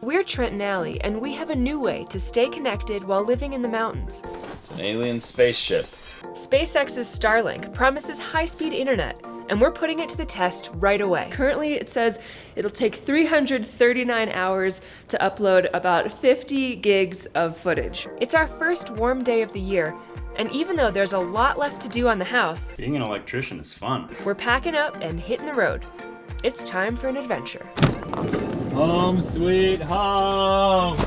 We're Trent Allie, and we have a new way to stay connected while living in the mountains. It's an alien spaceship. SpaceX's Starlink promises high-speed internet, and we're putting it to the test right away. Currently, it says it'll take 339 hours to upload about 50 gigs of footage. It's our first warm day of the year, and even though there's a lot left to do on the house, Being an electrician is fun. we're packing up and hitting the road. It's time for an adventure. Home sweet home!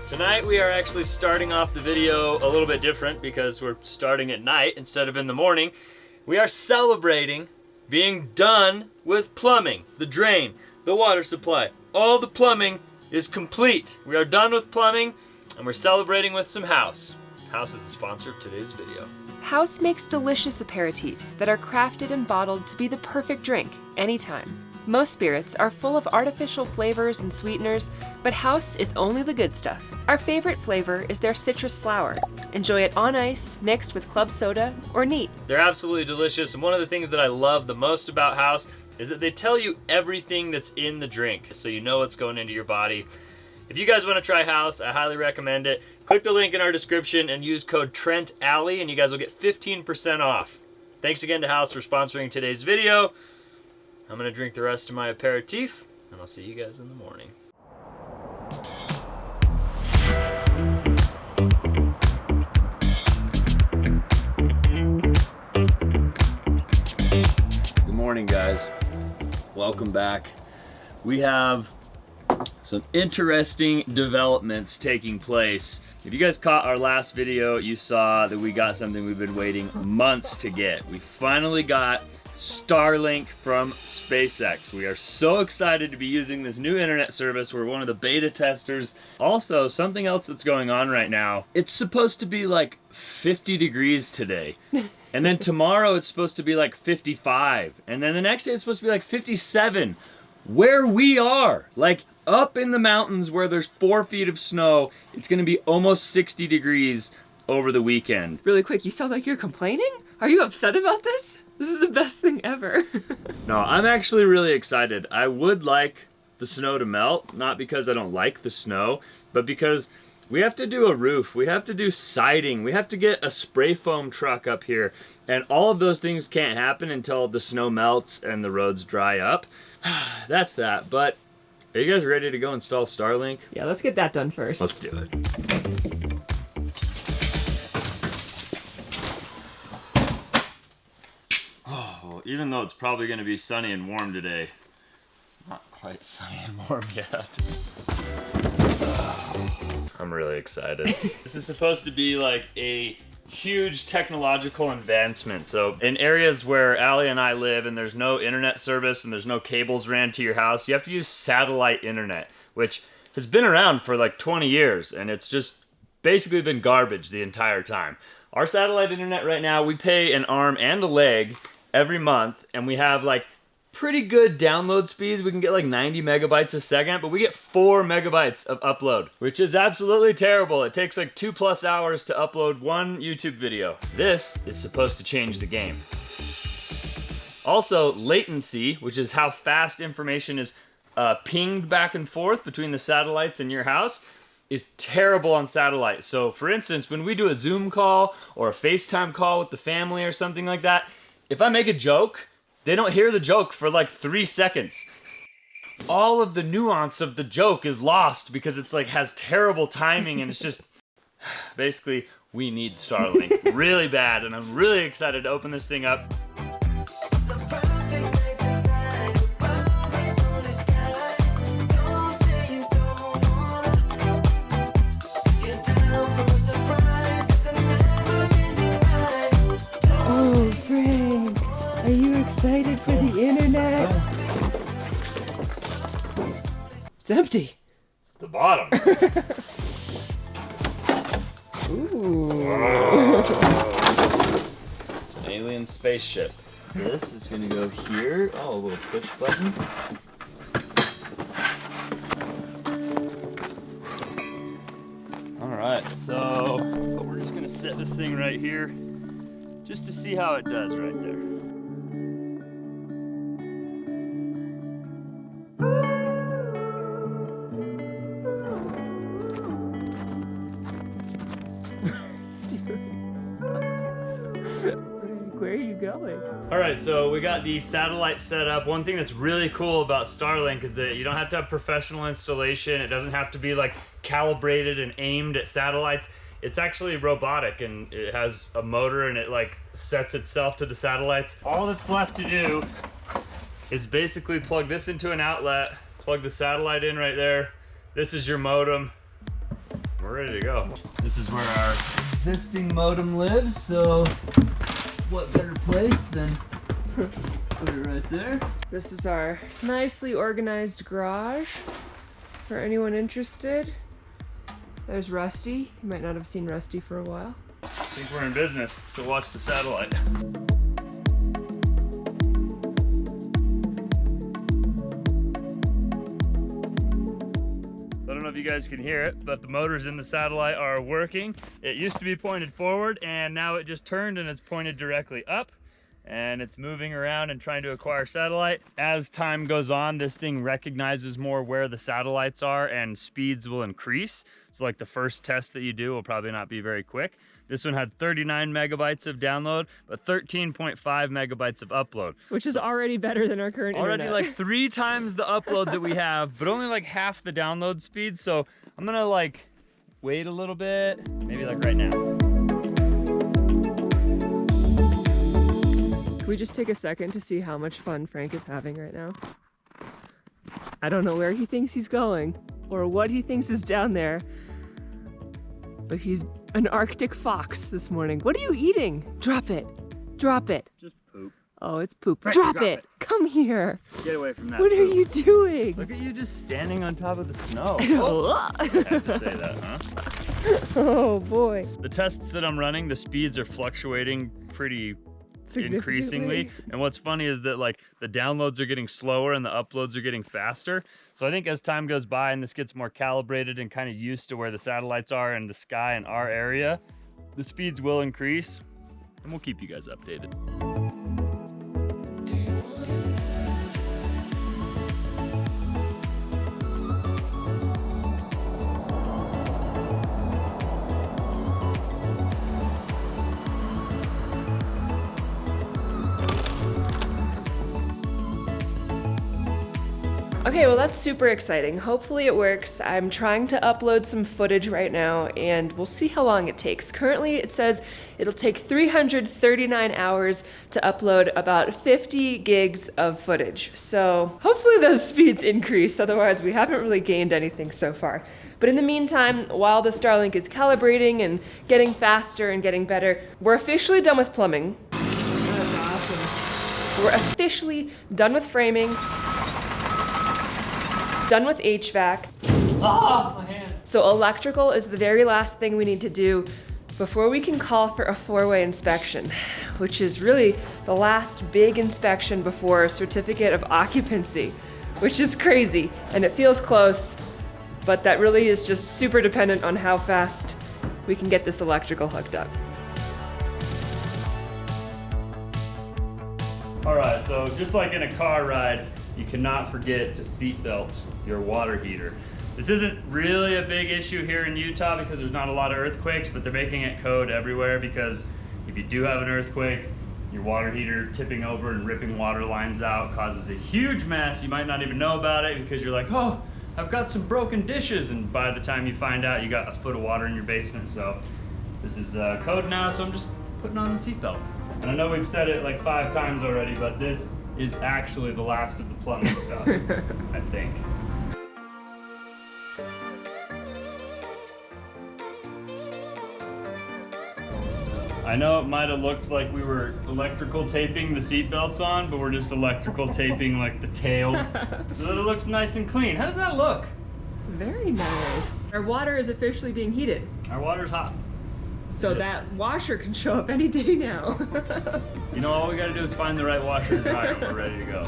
Tonight we are actually starting off the video a little bit different because we're starting at night instead of in the morning. We are celebrating being done with plumbing, the drain, the water supply. All the plumbing is complete. We are done with plumbing and we're celebrating with some House. House is the sponsor of today's video. House makes delicious aperitifs that are crafted and bottled to be the perfect drink, anytime. Most spirits are full of artificial flavors and sweeteners, but House is only the good stuff. Our favorite flavor is their citrus flower. Enjoy it on ice, mixed with club soda, or neat. They're absolutely delicious, and one of the things that I love the most about House is that they tell you everything that's in the drink, so you know what's going into your body. If you guys want to try House, I highly recommend it. Click the link in our description and use code Trent Allie, and you guys will get 15% off. Thanks again to House for sponsoring today's video. I'm gonna drink the rest of my aperitif, and I'll see you guys in the morning. Good morning, guys. Welcome back. We have some interesting developments taking place. If you guys caught our last video, you saw that we got something we've been waiting months to get. We finally got Starlink from SpaceX. We are so excited to be using this new internet service. We're one of the beta testers. Also, something else that's going on right now, it's supposed to be like 50 degrees today. And then tomorrow it's supposed to be like 55. And then the next day it's supposed to be like 57. Where we are, like up in the mountains where there's 4 feet of snow, it's gonna be almost 60 degrees over the weekend. Really quick, you sound like you're complaining? Are you upset about this? This is the best thing ever. No, I'm actually really excited. I would like the snow to melt, not because I don't like the snow, but because we have to do a roof, we have to do siding, we have to get a spray foam truck up here, and all of those things can't happen until the snow melts and the roads dry up. That's that, but are you guys ready to go install Starlink? Yeah, let's get that done first. Let's do it. Oh, even though it's probably going to be sunny and warm today, it's not quite sunny and warm yet. I'm really excited. This is supposed to be like a huge technological advancement. So in areas where Allie and I live and there's no internet service and there's no cables ran to your house, you have to use satellite internet, which has been around for like 20 years and it's just basically been garbage the entire time. Our satellite internet right now, we pay an arm and a leg every month, and we have like pretty good download speeds. We can get like 90 megabytes a second, but we get 4 megabytes of upload, which is absolutely terrible. It takes like 2+ hours to upload one YouTube video. This is supposed to change the game. Also, latency, which is how fast information is pinged back and forth between the satellites in your house, is terrible on satellite. So for instance, when we do a Zoom call or a FaceTime call with the family or something like that, if I make a joke, they don't hear the joke for like 3 seconds. All of the nuance of the joke is lost because it's like has terrible timing and it's just, basically, we need Starlink really bad, and I'm really excited to open this thing up. Are you excited for the internet? It's empty. It's the bottom. Ooh. It's an alien spaceship. This is gonna go here. Oh, a little push button. All right, so we're just gonna sit get this thing right here just to see how it does right there. Where are you going? All right, so we got the satellite set up. One thing that's really cool about Starlink is that you don't have to have professional installation. It doesn't have to be like calibrated and aimed at satellites. It's actually robotic, and it has a motor, and it like sets itself to the satellites. All that's left to do is basically plug this into an outlet, plug the satellite in right there. This is your modem. We're ready to go. This is where our existing modem lives, so what better place than put it right there. This is our nicely organized garage for anyone interested. There's Rusty. You might not have seen Rusty for a while. I think we're in business. Let's go watch the satellite. So I don't know if you guys can hear it, but the motors in the satellite are working. It used to be pointed forward, and now it just turned and it's pointed directly up. And it's moving around and trying to acquire satellite. As time goes on, this thing recognizes more where the satellites are, and speeds will increase. So like the first test that you do will probably not be very quick. This one had 39 megabytes of download, but 13.5 megabytes of upload. Which is already better than our current Already internet. like 3 times the upload that we have, but only like half the download speed. So I'm gonna like wait a little bit, maybe like right now. Can we just take a second to see how much fun Frank is having right now? I don't know where he thinks he's going or what he thinks is down there, but he's an Arctic fox this morning. What are you eating? Drop it. Drop it. Just poop. Oh, it's poop. Frank, Drop it. Come here. Get away from that. What poop. are you doing? Look at you just standing on top of the snow. Oh. I had to say that, huh? Oh boy. The tests that I'm running, the speeds are fluctuating pretty increasingly, and what's funny is that like the downloads are getting slower and the uploads are getting faster. So I think as time goes by and this gets more calibrated and kind of used to where the satellites are in the sky in our area, the speeds will increase, and we'll keep you guys updated. Okay, well that's super exciting. Hopefully it works. I'm trying to upload some footage right now and we'll see how long it takes. Currently it says it'll take 339 hours to upload about 50 gigs of footage. So hopefully those speeds increase, otherwise we haven't really gained anything so far. But in the meantime, while the Starlink is calibrating and getting faster and getting better, we're officially done with plumbing. That's awesome. We're officially done with framing. Done with HVAC. Ah, my hand. So electrical is the very last thing we need to do before we can call for a 4-way inspection, which is really the last big inspection before a certificate of occupancy, which is crazy, and it feels close, but that really is just super dependent on how fast we can get this electrical hooked up. All right, so just like in a car ride, you cannot forget to seatbelt your water heater. This isn't really a big issue here in Utah because there's not a lot of earthquakes, but they're making it code everywhere because if you do have an earthquake, your water heater tipping over and ripping water lines out causes a huge mess. You might not even know about it because you're like, oh, I've got some broken dishes, and by the time you find out, you got a foot of water in your basement. So this is code now, so I'm just putting on the seatbelt. And I know we've said it like 5 times already, but this is actually the last of the plumbing stuff, I think. I know it might have looked like we were electrical taping the seat belts on, but we're just electrical taping like the tail so that it looks nice and clean. How does that look? Very nice. Our water is officially being heated. Our water's hot. So that washer can show up any day now. You know, all we gotta do is find the right washer and dryer and we're ready to go.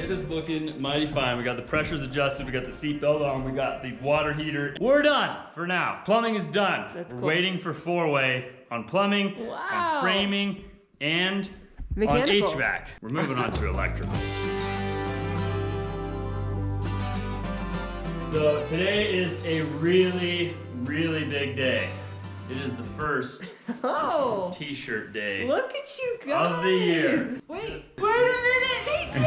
this looking mighty fine. We got the pressures adjusted, we got the seatbelt on, we got the water heater. We're done for now. Plumbing is done. That's We're cool. waiting for 4-way on plumbing, Wow. on framing, and Mechanical. on HVAC. We're moving on to electrical. So today is a really, really big day. It is the first Oh, t-shirt day look at you guys. of the year. Wait a minute. Me too.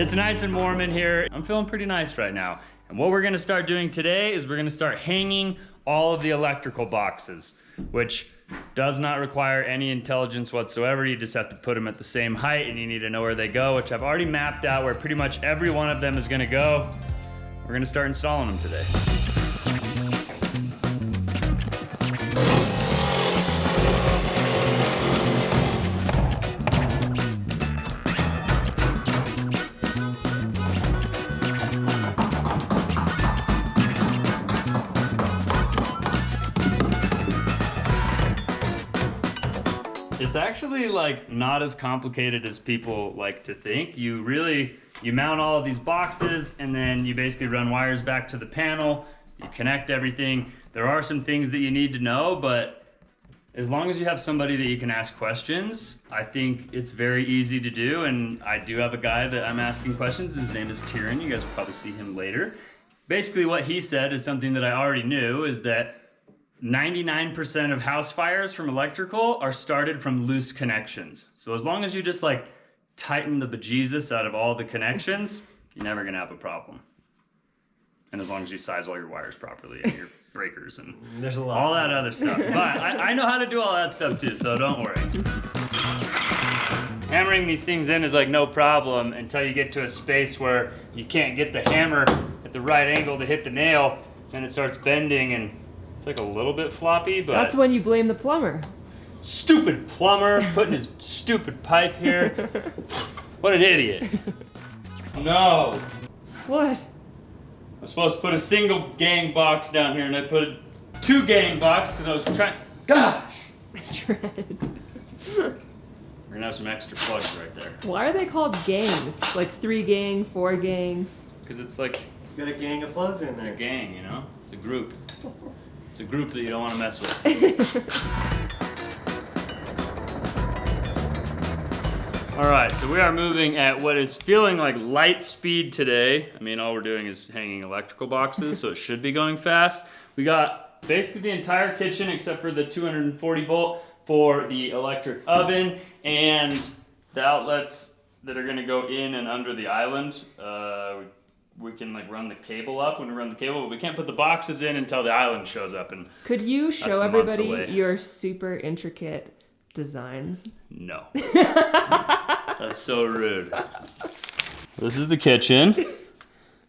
It's nice and warm in here. I'm feeling pretty nice right now. And what we're gonna start doing today is we're gonna start hanging all of the electrical boxes, which does not require any intelligence whatsoever. You just have to put them at the same height and you need to know where they go, which I've already mapped out where pretty much every one of them is gonna go. We're gonna start installing them today. It's actually like not as complicated as people like to think. You mount all of these boxes and then you basically run wires back to the panel, you connect everything. There are some things that you need to know, but as long as you have somebody that you can ask questions, I think it's very easy to do. And I do have a guy that I'm asking questions. His name is Tyron. You guys will probably see him later. Basically what he said is something that I already knew, is that 99% of house fires from electrical are started from loose connections. So as long as you just like tighten the bejesus out of all the connections, you're never gonna have a problem. And as long as you size all your wires properly and your breakers and There's a lot. all that other stuff. But I know how to do all that stuff too, so don't worry. Hammering these things in is like no problem until you get to a space where you can't get the hammer at the right angle to hit the nail, and it starts bending and it's like a little bit floppy, but That's when you blame the plumber. stupid plumber putting his stupid pipe here. What an idiot. No. What? I'm supposed to put a single gang box down here and I put a 2 gang box because I was trying. Gosh! Trent. We're gonna have some extra plugs right there. Why are they called gangs? Like 3 gang, 4 gang? Because it's like, Got a gang of plugs in it's a there. gang, you know? It's a group. It's a group that you don't want to mess with. All right, so we are moving at what is feeling like light speed today. I mean, all we're doing is hanging electrical boxes, so it should be going fast. We got basically the entire kitchen except for the 240 volt for the electric oven and the outlets that are gonna go in and under the island. We can like run the cable up when we run the cable, but we can't put the boxes in until the island shows up. And Could you That's show months everybody away. your super intricate designs? no. That's so rude. This is the kitchen.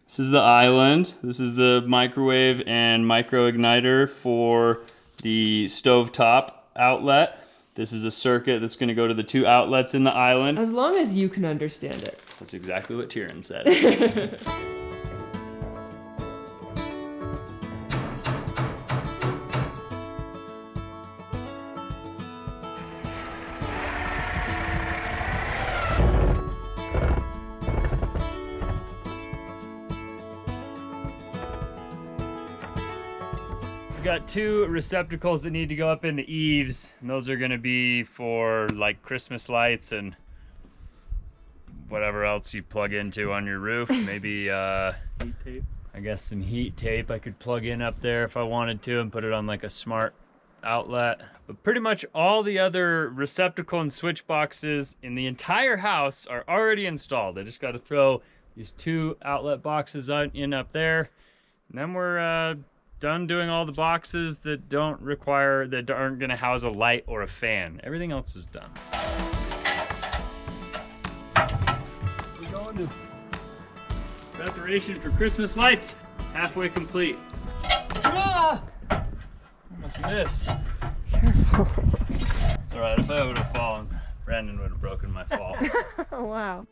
This is the island. This is the microwave and micro igniter for the stovetop outlet. This is a circuit that's gonna go to the 2 outlets in the island. As long as you can understand it. That's exactly what Tyron said. We got 2 receptacles that need to go up in the eaves, and those are gonna be for like Christmas lights and whatever else you plug into on your roof. Maybe Heat tape. I guess some heat tape I could plug in up there if I wanted to and put it on like a smart outlet. But pretty much all the other receptacle and switch boxes in the entire house are already installed. I just got to throw these 2 outlet boxes in up there, and then we're done doing all the boxes that aren't gonna house a light or a fan. Everything else is done. We're going to preparation for Christmas lights. Halfway complete. Ah! Almost missed. Careful. It's all right. If I would have fallen, Brandon would have broken my fall. Oh, wow.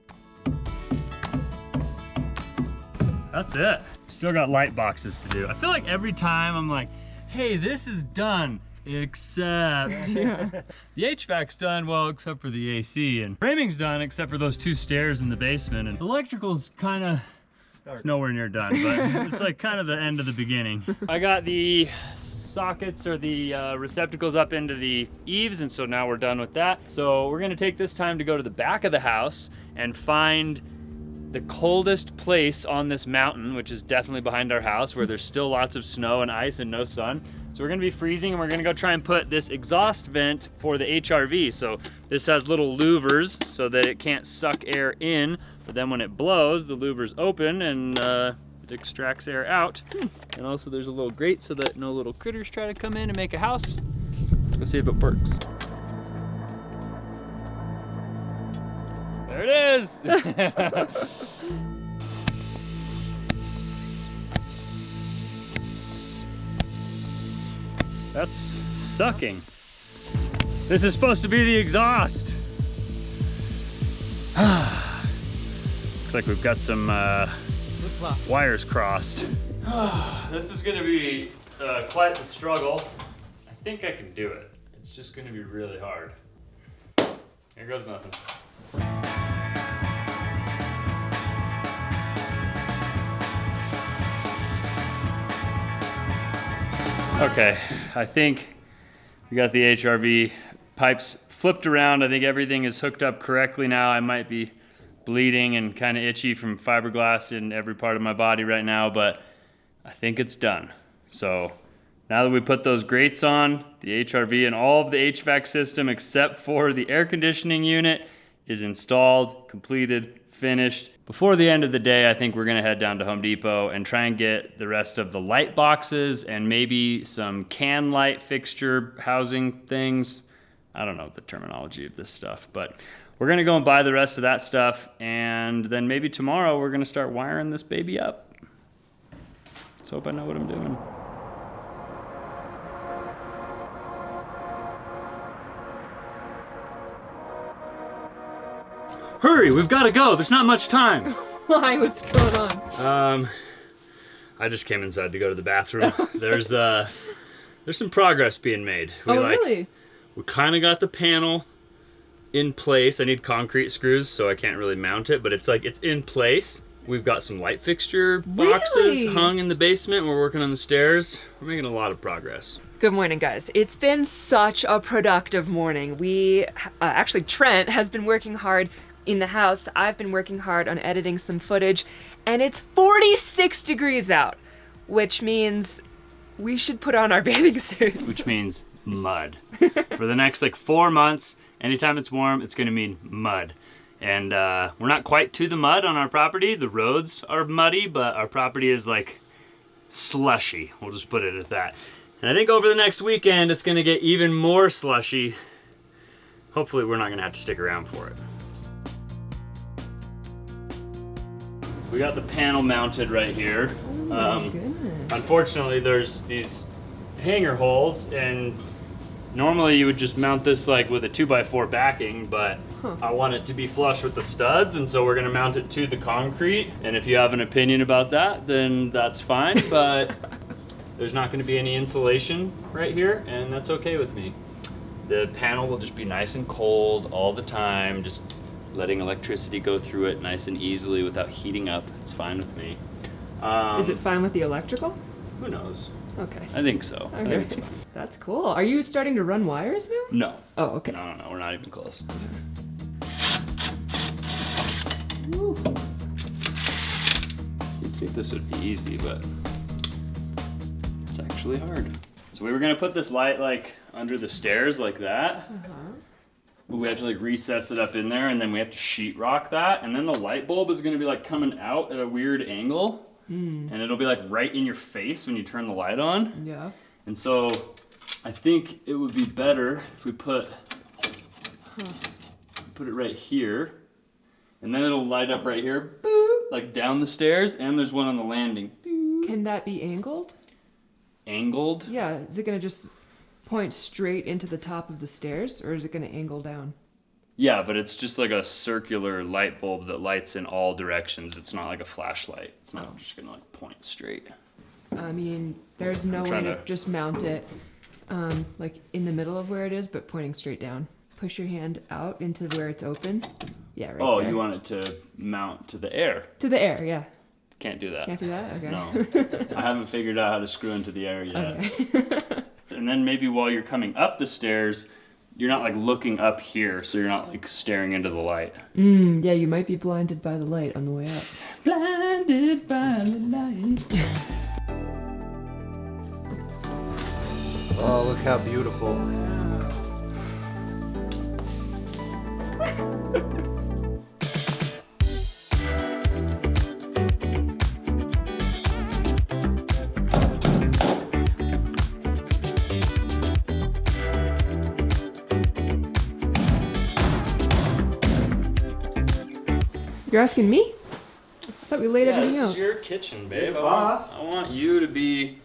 That's it. Still got light boxes to do. I feel like every time I'm like, hey, this is done, Except the HVAC's done, well, except for the AC, and framing's done except for those 2 stairs in the basement, and electrical's kind of, it's nowhere near done, but it's like kind of the end of the beginning. I got the sockets or the receptacles up into the eaves, and so now we're done with that. So we're gonna take this time to go to the back of the house and find the coldest place on this mountain, which is definitely behind our house, where there's still lots of snow and ice and no sun. So we're gonna be freezing, and we're gonna go try and put this exhaust vent for the HRV. So this has little louvers so that it can't suck air in, but then when it blows, the louvers open and it extracts air out. And also there's a little grate so that no little critters try to come in and make a house. Let's go see if it works. There it is! That's sucking. This is supposed to be the exhaust. Looks like we've got some wires crossed. This is gonna be quite the struggle. I think I can do it. It's just gonna be really hard. Here goes nothing. Okay, I think we got the HRV pipes flipped around. I think everything is hooked up correctly now. I might be bleeding and kind of itchy from fiberglass in every part of my body right now, but I think it's done. So now that we put those grates on, the HRV and all of the HVAC system except for the air conditioning unit is installed, completed, finished. Before the end of the day, I think we're gonna head down to Home Depot and try and get the rest of the light boxes and maybe some can light fixture housing things. I don't know the terminology of this stuff, but we're gonna go and buy the rest of that stuff, and then maybe tomorrow we're gonna start wiring this baby up. Let's hope I know what I'm doing. Hurry, we've got to go. There's not much time. Why? What's going on? I just came inside to go to the bathroom. There's some progress being made. Really? We kind of got the panel in place. I need concrete screws, so I can't really mount it, but it's in place. We've got some light fixture boxes hung in the basement. We're working on the stairs. We're making a lot of progress. Good morning, guys. It's been such a productive morning. Actually, Trent has been working hard in the house. I've been working hard on editing some footage, and it's 46 degrees out, which means we should put on our bathing suits. Which means mud. For the next 4 months, anytime it's warm, it's gonna mean mud. And we're not quite to the mud on our property. The roads are muddy, but our property is slushy. We'll just put it at that. And I think over the next weekend, it's gonna get even more slushy. Hopefully we're not gonna have to stick around for it. We got the panel mounted right here. Oh my goodness. Unfortunately, there's these hanger holes, and normally you would just mount this with a 2x4 backing, but I want it to be flush with the studs, and so we're gonna mount it to the concrete. And if you have an opinion about that, then that's fine, but there's not gonna be any insulation right here, and that's okay with me. The panel will just be nice and cold all the time, just letting electricity go through it nice and easily without heating up. It's fine with me. Is it fine with the electrical? Who knows? Okay. I think so. I think it's fine. That's cool. Are you starting to run wires now? No. Oh, okay. No, we're not even close. Woo. You'd think this would be easy, but it's actually hard. So we were gonna put this light under the stairs like that. But we have to recess it up in there, and then we have to sheetrock that, and then the light bulb is gonna be coming out at a weird angle, and it'll be right in your face when you turn the light on. Yeah. And so I think it would be better if we put it right here, and then it'll light up right here, boop, down the stairs, and there's one on the landing. Boop. Can that be angled? Angled? Yeah. Is it gonna just point straight into the top of the stairs, or is it going to angle down? Yeah, but it's just a circular light bulb that lights in all directions. It's not like a flashlight. It's not just going to point straight. I mean, there's no way to just mount it like in the middle of where it is, but pointing straight down. Push your hand out into where it's open. Yeah, right Oh, there. you want it to mount to the air. To the air, yeah. Can't do that. Can't do that? Okay. No. I haven't figured out how to screw into the air yet. Okay. And then maybe while you're coming up the stairs, you're not like looking up here, so you're not like staring into the light. Yeah, you might be blinded by the light on the way up. Blinded by the light. Oh, look how beautiful. You're asking me? I thought we laid everything this out. is your kitchen, babe. Boss. I want you to be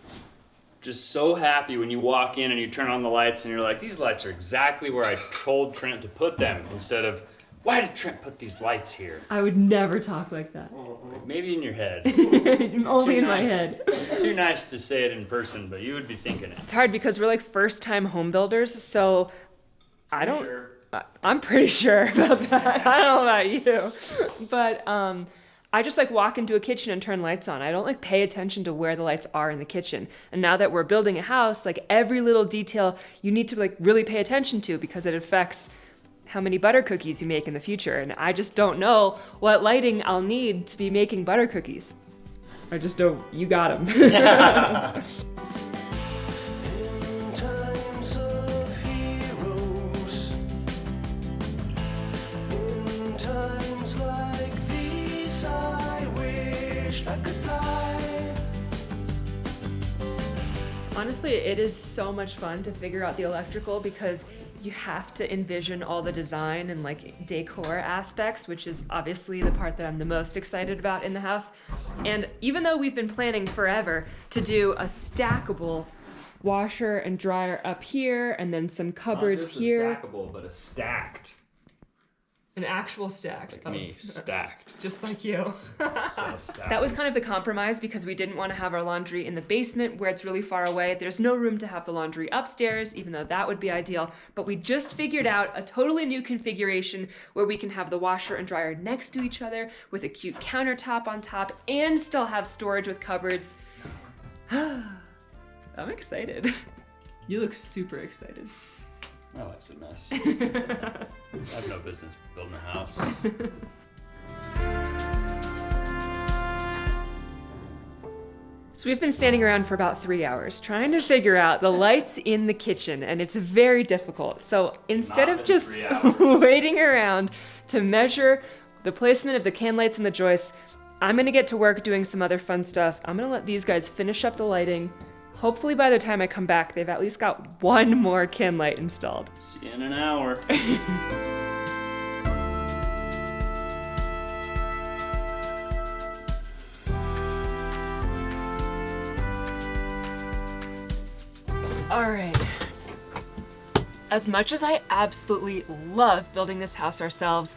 just so happy when you walk in and you turn on the lights and you're like, these lights are exactly where I told Trent to put them, instead of, why did Trent put these lights here? I would never talk like that. Maybe in your head. Only in my nice. head. Too nice to say it in person, but you would be thinking it. It's hard because we're like first-time home builders, so I don't. Sure. I'm pretty sure about that. I don't know about you, but I just like walk into a kitchen and turn lights on. I don't like pay attention to where the lights are in the kitchen. And now that we're building a house, like every little detail you need to like really pay attention to, because it affects how many butter cookies you make in the future. And I just don't know what lighting I'll need to be making butter cookies. I just don't. You got them. Honestly, it is so much fun to figure out the electrical, because you have to envision all the design and like decor aspects, which is obviously the part that I'm the most excited about in the house. And even though we've been planning forever to do a stackable washer and dryer up here and then some cupboards Not just here. a stackable, but a stacked. An actual stack. Like me, stacked. Just like you. So stacked. That was kind of the compromise, because we didn't want to have our laundry in the basement where it's really far away. There's no room to have the laundry upstairs, even though that would be ideal. But we just figured out a totally new configuration where we can have the washer and dryer next to each other with a cute countertop on top and still have storage with cupboards. I'm excited. You look super excited. My life's a mess. I have no business building a house. So we've been standing around for about 3 hours trying to figure out the lights in the kitchen, and it's very difficult. So instead Not of been just 3 hours. waiting around to measure the placement of the can lights and the joists, I'm gonna get to work doing some other fun stuff. I'm gonna let these guys finish up the lighting. Hopefully by the time I come back, they've at least got one more can light installed. See you in an hour. All right. As much as I absolutely love building this house ourselves,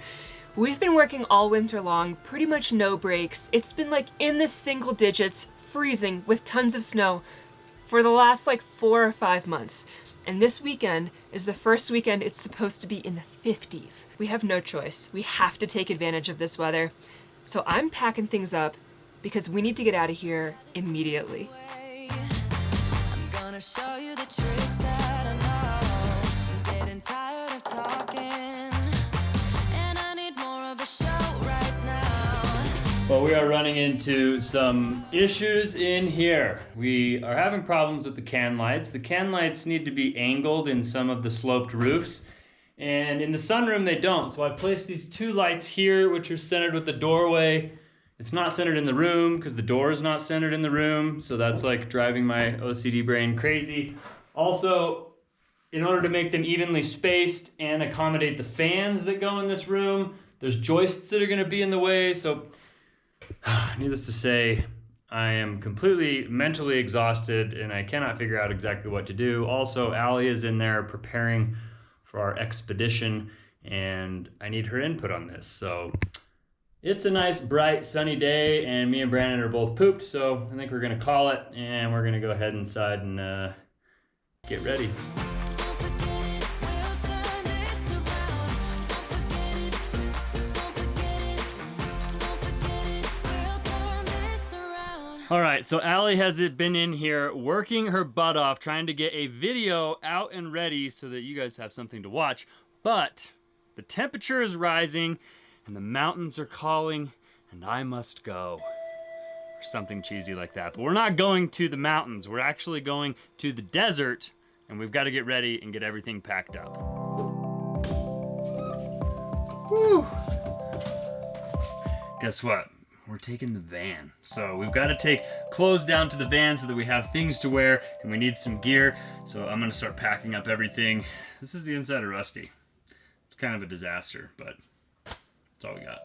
we've been working all winter long, pretty much no breaks. It's been like in the single digits, freezing with tons of snow for the last like 4 or 5 months. And this weekend is the first weekend it's supposed to be in the 50s. We have no choice. We have to take advantage of this weather. So I'm packing things up because we need to get out of here immediately. I'm gonna show you the tricks that I know. I'm getting tired of talking, and I need more of a show right now. Well, we are running into some issues in here. We are having problems with the can lights. The can lights need to be angled in some of the sloped roofs, and in the sunroom they don't. So I placed these 2 lights here, which are centered with the doorway. It's not centered in the room because the door is not centered in the room, so that's like driving my OCD brain crazy. Also, in order to make them evenly spaced and accommodate the fans that go in this room, there's joists that are going to be in the way. So needless to say, I am completely mentally exhausted and I cannot figure out exactly what to do. Also, Allie is in there preparing for our expedition and I need her input on this. So it's a nice, bright, sunny day and me and Brandon are both pooped. So I think we're going to call it and we're going to go ahead inside and Get ready. Don't forget it, we'll turn this around. Don't forget it, don't forget it, don't forget it, we'll turn this around. All right, so Allie has been in here working her butt off trying to get a video out and ready so that you guys have something to watch. But the temperature is rising and the mountains are calling and I must go. Or something cheesy like that. But we're not going to the mountains. We're actually going to the desert and we've got to get ready and get everything packed up. Whew. Guess what? We're taking the van. So we've got to take clothes down to the van so that we have things to wear and we need some gear. So I'm gonna start packing up everything. This is the inside of Rusty. It's kind of a disaster, but that's all we got.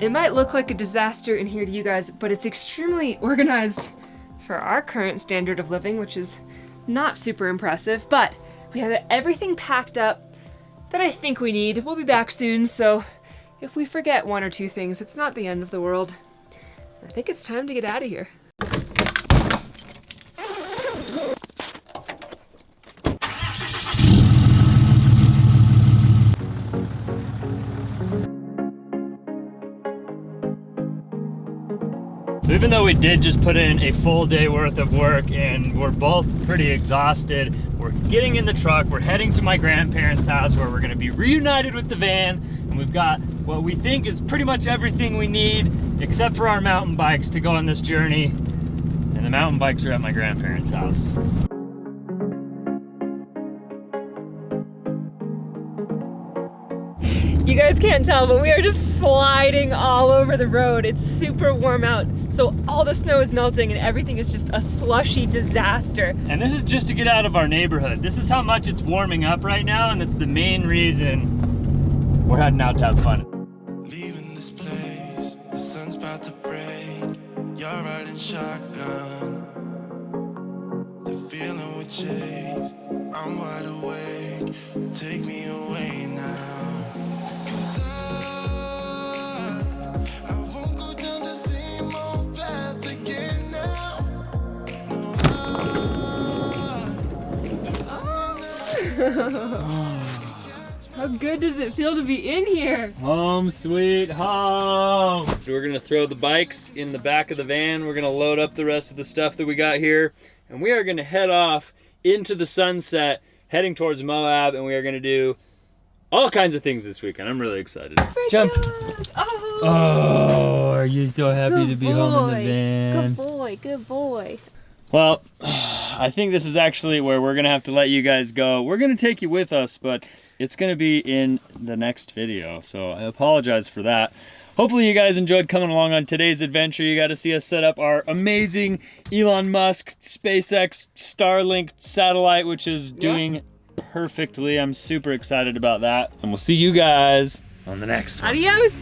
It might look like a disaster in here to you guys, but it's extremely organized for our current standard of living, which is not super impressive, but we have everything packed up that I think we need. We'll be back soon, so if we forget one or two things, it's not the end of the world. I think it's time to get out of here. So even though we did just put in a full day worth of work and we're both pretty exhausted, we're getting in the truck, we're heading to my grandparents' house where we're gonna be reunited with the van, and we've got what we think is pretty much everything we need except for our mountain bikes to go on this journey. And the mountain bikes are at my grandparents' house. You guys can't tell, but we are just sliding all over the road. It's super warm out, so all the snow is melting and everything is just a slushy disaster. And this is just to get out of our neighborhood. This is how much it's warming up right now, and that's the main reason we're heading out to have fun. Leaving this place, the sun's about to break. You're riding shotgun. The feeling we chase. I'm wide awake. Take me away now. 'Cause I won't go down the same old path again now. No, How good does it feel to be in here? Home sweet home. We're gonna throw the bikes in the back of the van. We're gonna load up the rest of the stuff that we got here. And we are gonna head off into the sunset, heading towards Moab, and we are gonna do all kinds of things this weekend. I'm really excited. Jump. Oh, Oh, are you so happy to be home in the van? Good boy, good boy. Well, I think this is actually where we're gonna have to let you guys go. We're gonna take you with us, but it's gonna be in the next video, so I apologize for that. Hopefully you guys enjoyed coming along on today's adventure. You got to see us set up our amazing Elon Musk SpaceX Starlink satellite, which is doing perfectly. I'm super excited about that. And we'll see you guys on the next one. Adios.